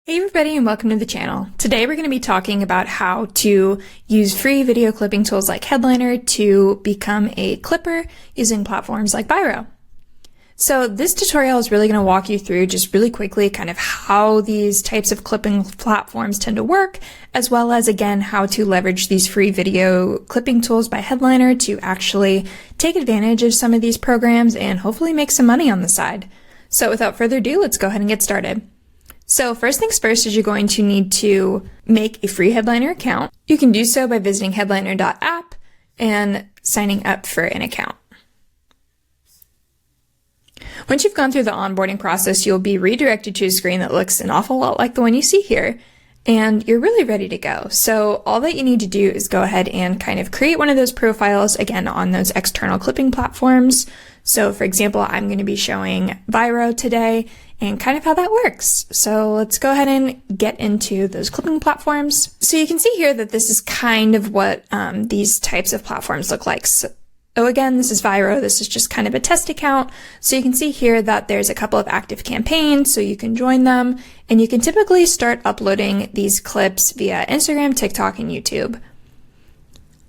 Hey everybody and welcome to the channel. Today we're going to be talking about how to use free video clipping tools like Headliner to become a clipper using platforms like Vyro. So this tutorial is really going to walk you through just really quickly kind of how these types of clipping platforms tend to work, as well as again how to leverage these free video clipping tools by Headliner to actually take advantage of some of these programs and hopefully make some money on the side. So without further ado, let's go ahead and get started. So first things first is you're going to need to make a free Headliner account. You can do so by visiting headliner.app and signing up for an account. Once you've gone through the onboarding process, you'll be redirected to a screen that looks an awful lot like the one you see here, and you're really ready to go. So all that you need to do is go ahead and kind of create one of those profiles, again, on those external clipping platforms. So for example, I'm going to be showing Vyro today and kind of how that works. So let's go ahead and get into those clipping platforms. So you can see here that this is kind of what these types of platforms look like. So again, this is Vyro. This is just kind of a test account. So you can see here that there's a couple of active campaigns, so you can join them, and you can typically start uploading these clips via Instagram, TikTok, and YouTube.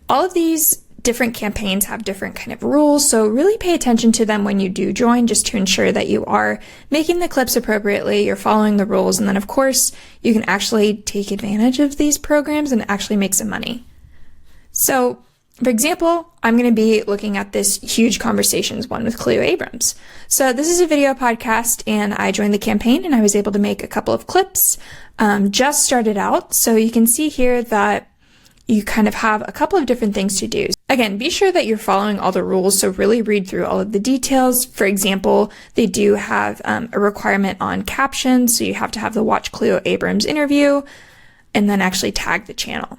All of these different campaigns have different kind of rules, so really pay attention to them when you do join, just to ensure that you are making the clips appropriately, you're following the rules, and then of course you can actually take advantage of these programs and actually make some money. So for example, I'm going to be looking at this huge conversations one with Cleo Abrams. So this is a video podcast and I joined the campaign and I was able to make a couple of clips, just started out. So you can see here that you kind of have a couple of different things to do. Again, be sure that you're following all the rules, so really read through all of the details. For example, they do have a requirement on captions, so you have to have the Watch Cleo Abrams interview and then actually tag the channel.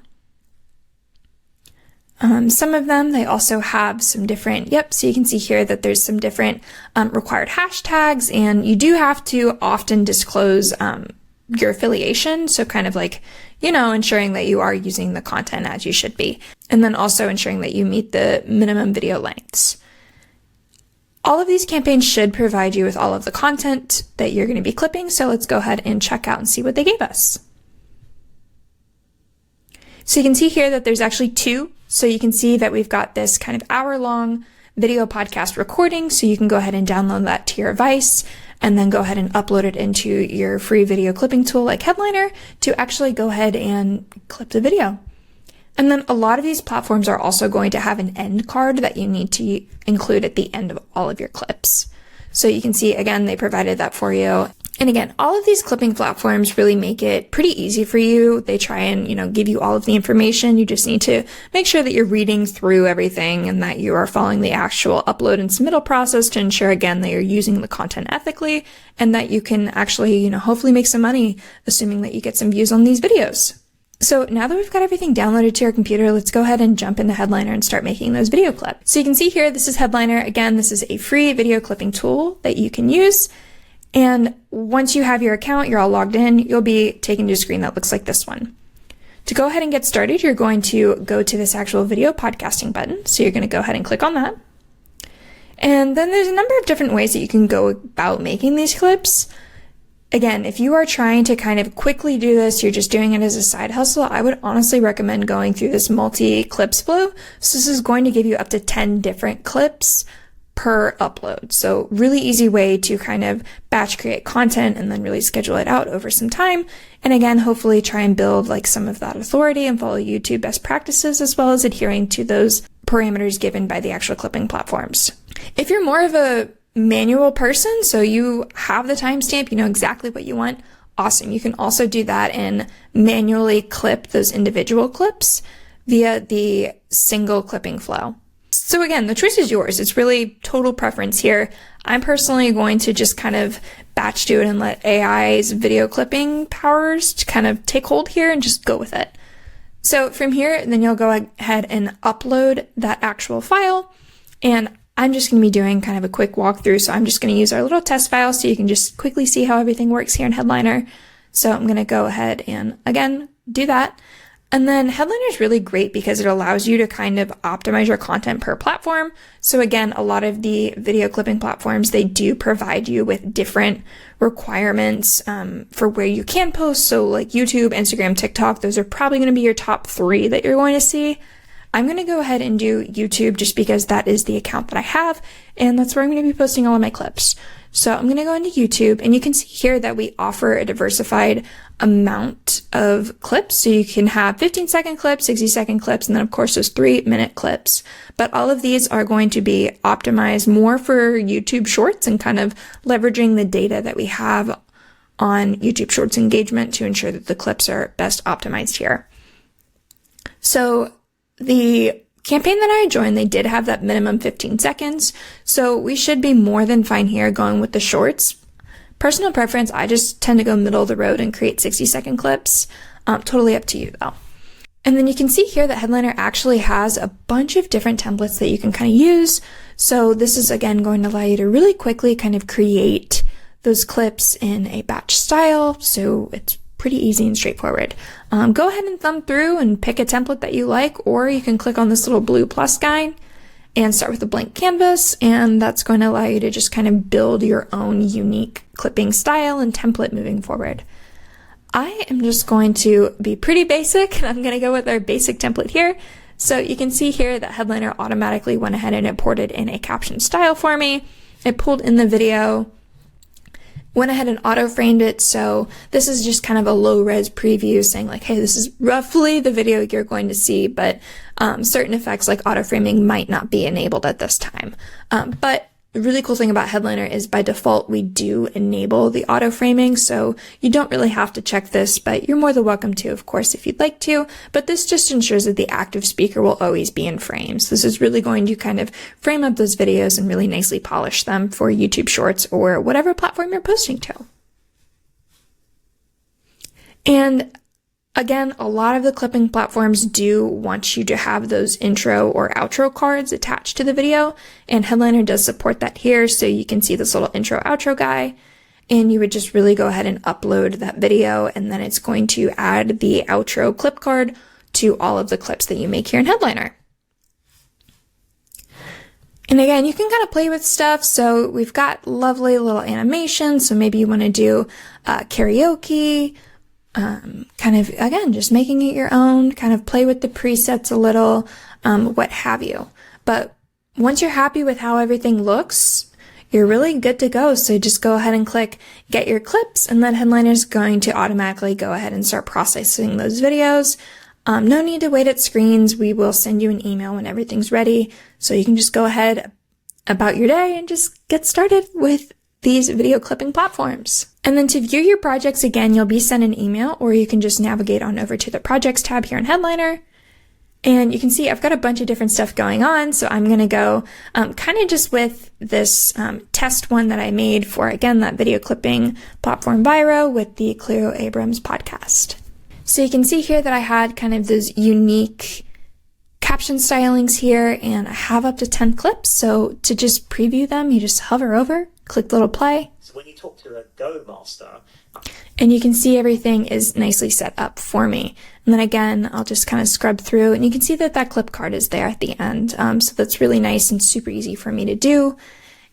Some of them, they also have some different, so you can see here that there's some different required hashtags, and you do have to often disclose your affiliation, so kind of like, ensuring that you are using the content as you should be, and then also ensuring that you meet the minimum video lengths. All of these campaigns should provide you with all of the content that you're going to be clipping, so let's go ahead and check out and see what they gave us. So you can see here that there's actually two, so you can see that we've got this kind of hour-long video podcast recording, so you can go ahead and download that to your device, and then go ahead and upload it into your free video clipping tool like Headliner to actually go ahead and clip the video. And then a lot of these platforms are also going to have an end card that you need to include at the end of all of your clips. So you can see, again, they provided that for you. And again, all of these clipping platforms really make it pretty easy for you. They try and, give you all of the information. You just need to make sure that you're reading through everything and that you are following the actual upload and submittal process to ensure, again, that you're using the content ethically and that you can actually, hopefully make some money, assuming that you get some views on these videos. So now that we've got everything downloaded to our computer, let's go ahead and jump into Headliner and start making those video clips. So you can see here, this is Headliner. Again, this is a free video clipping tool that you can use. And once you have your account, you're all logged in, you'll be taken to a screen that looks like this one. To go ahead and get started, you're going to go to this actual video podcasting button. So you're going to go ahead and click on that. And then there's a number of different ways that you can go about making these clips. Again, if you are trying to kind of quickly do this, you're just doing it as a side hustle, I would honestly recommend going through this multi-clips flow. So this is going to give you up to 10 different clips per upload. So really easy way to kind of batch create content and then really schedule it out over some time. And again, hopefully try and build like some of that authority and follow YouTube best practices, as well as adhering to those parameters given by the actual clipping platforms. If you're more of a manual person, so you have the timestamp, you know exactly what you want, awesome. You can also do that and manually clip those individual clips via the single clipping flow. So again, the choice is yours. It's really total preference here. I'm personally going to just kind of batch do it and let AI's video clipping powers to kind of take hold here and just go with it. So from here, then you'll go ahead and upload that actual file. And I'm just going to be doing kind of a quick walkthrough. So I'm just going to use our little test file so you can just quickly see how everything works here in Headliner. So I'm going to go ahead and again, do that. And then Headliner is really great because it allows you to kind of optimize your content per platform. So again, a lot of the video clipping platforms, they do provide you with different requirements for where you can post. So like YouTube, Instagram, TikTok, those are probably going to be your top 3 that you're going to see. I'm going to go ahead and do YouTube just because that is the account that I have, and that's where I'm going to be posting all of my clips. So I'm going to go into YouTube, and you can see here that we offer a diversified amount of clips. So you can have 15-second clips, 60-second clips, and then of course those 3-minute clips. But all of these are going to be optimized more for YouTube Shorts and kind of leveraging the data that we have on YouTube Shorts engagement to ensure that the clips are best optimized here. So the campaign that I joined, they did have that minimum 15 seconds, so we should be more than fine here going with the shorts. Personal preference, I just tend to go middle of the road and create 60-second clips. Totally up to you though. And then you can see here that Headliner actually has a bunch of different templates that you can kind of use. So this is again going to allow you to really quickly kind of create those clips in a batch style. So it's pretty easy and straightforward. Go ahead and thumb through and pick a template that you like, or you can click on this little blue plus guy and start with a blank canvas, and that's going to allow you to just kind of build your own unique clipping style and template moving forward. I am just going to be pretty basic, and I'm going to go with our basic template here. So you can see here that Headliner automatically went ahead and imported in a caption style for me. It pulled in the video, went ahead and auto-framed it, so this is just kind of a low-res preview saying like, hey, this is roughly the video you're going to see, but certain effects like auto-framing might not be enabled at this time. But the really cool thing about Headliner is by default we do enable the auto-framing, so you don't really have to check this, but you're more than welcome to, of course, if you'd like to. But this just ensures that the active speaker will always be in frames. This is really going to kind of frame up those videos and really nicely polish them for YouTube Shorts or whatever platform you're posting to. And again, a lot of the clipping platforms do want you to have those intro or outro cards attached to the video, and Headliner does support that here, so you can see this little intro outro guy, and you would just really go ahead and upload that video, and then it's going to add the outro clip card to all of the clips that you make here in Headliner. And again, you can kind of play with stuff, so we've got lovely little animations, so maybe you want to do karaoke, kind of, again, just making it your own, kind of play with the presets a little, what have you. But once you're happy with how everything looks, you're really good to go. So just go ahead and click get your clips, and then Headliner is going to automatically go ahead and start processing those videos. No need to wait at screens. We will send you an email when everything's ready. So you can just go ahead about your day and just get started with these video clipping platforms. And then to view your projects, again, you'll be sent an email, or you can just navigate on over to the projects tab here in Headliner. And you can see I've got a bunch of different stuff going on. So I'm going to go kind of just with this test one that I made for, again, that video clipping platform Vyro with the Cleo Abrams podcast. So you can see here that I had kind of those unique caption stylings here, and I have up to 10 clips. So to just preview them, you just hover over, click the little play. So when you talk to a Go master, and you can see everything is nicely set up for me. And then again, I'll just kind of scrub through, and you can see that that clip card is there at the end. So that's really nice and super easy for me to do.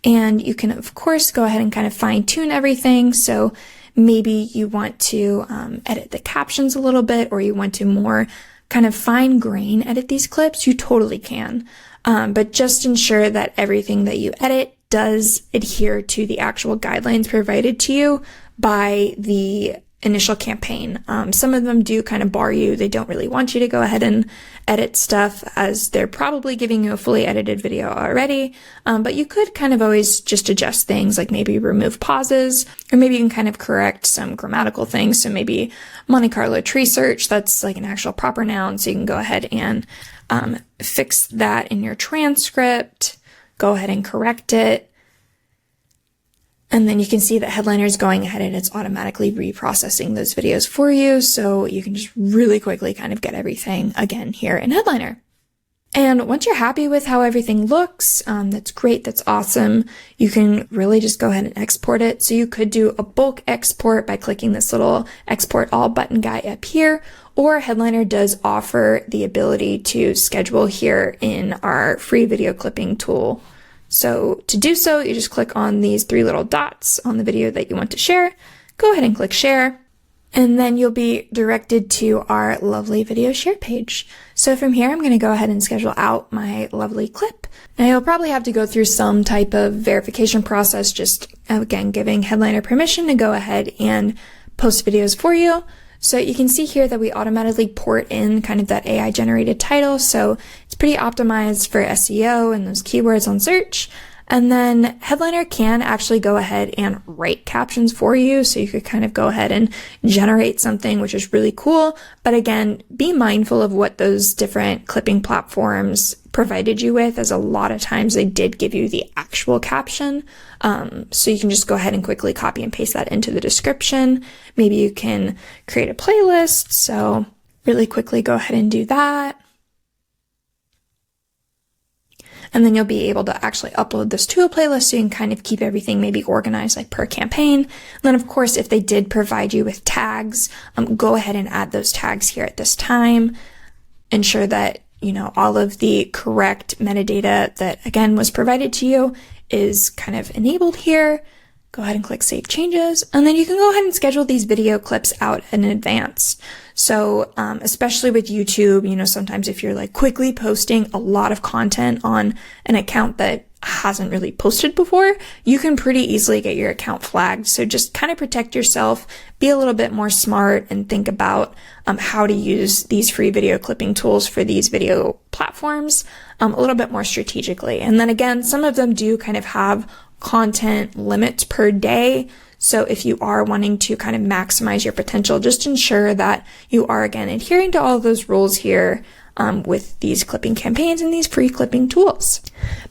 And you can, of course, go ahead and kind of fine tune everything. So maybe you want to edit the captions a little bit, or you want to more kind of fine grain edit these clips. You totally can. But just ensure that everything that you edit does adhere to the actual guidelines provided to you by the initial campaign. Some of them do kind of bar you. They don't really want you to go ahead and edit stuff, as they're probably giving you a fully edited video already. But you could kind of always just adjust things, like maybe remove pauses, or maybe you can kind of correct some grammatical things. So maybe Monte Carlo tree search, that's like an actual proper noun. So you can go ahead and fix that in your transcript. Go ahead and correct it. And then you can see that Headliner is going ahead and it's automatically reprocessing those videos for you. So you can just really quickly kind of get everything again here in Headliner. And once you're happy with how everything looks, that's great, that's awesome. You can really just go ahead and export it. So you could do a bulk export by clicking this little export all button guy up here, or Headliner does offer the ability to schedule here in our free video clipping tool. So to do so, you just click on these three little dots on the video that you want to share. Go ahead and click share, and then you'll be directed to our lovely video share page. So from here, I'm going to go ahead and schedule out my lovely clip. Now you'll probably have to go through some type of verification process, just again, giving Headliner permission to go ahead and post videos for you. So you can see here that we automatically port in kind of that AI generated title. So it's pretty optimized for SEO and those keywords on search. And then Headliner can actually go ahead and write captions for you. So you could kind of go ahead and generate something, which is really cool. But again, be mindful of what those different clipping platforms provided you with, as a lot of times they did give you the actual caption. So you can just go ahead and quickly copy and paste that into the description. Maybe you can create a playlist. So really quickly go ahead and do that. And then you'll be able to actually upload this to a playlist so you can kind of keep everything maybe organized like per campaign. And then of course, if they did provide you with tags, go ahead and add those tags here at this time. Ensure that, you know, all of the correct metadata that again was provided to you is kind of enabled here. Go ahead and click Save Changes, and then you can go ahead and schedule these video clips out in advance. So especially with YouTube, you know, sometimes if you're like quickly posting a lot of content on an account that hasn't really posted before, you can pretty easily get your account flagged. So just kind of protect yourself, be a little bit more smart, and think about how to use these free video clipping tools for these video platforms a little bit more strategically. And then again, some of them do kind of have content limits per day. So if you are wanting to kind of maximize your potential, just ensure that you are again adhering to all of those rules here with these clipping campaigns and these free clipping tools.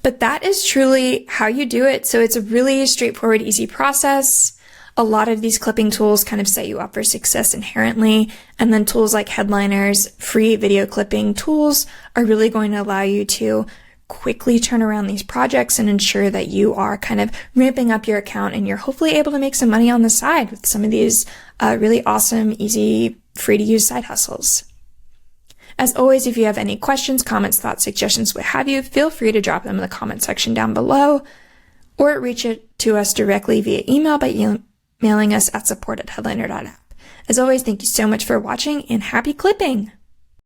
But that is truly how you do it. So it's a really straightforward, easy process. A lot of these clipping tools kind of set you up for success inherently. And then tools like Headliner's free video clipping tools are really going to allow you to quickly turn around these projects and ensure that you are kind of ramping up your account and you're hopefully able to make some money on the side with some of these really awesome, easy, free to use side hustles. As always, if you have any questions, comments, thoughts, suggestions, what have you, feel free to drop them in the comment section down below, or reach it to us directly via email by emailing us at support@headliner.app. As always, thank you so much for watching and happy clipping!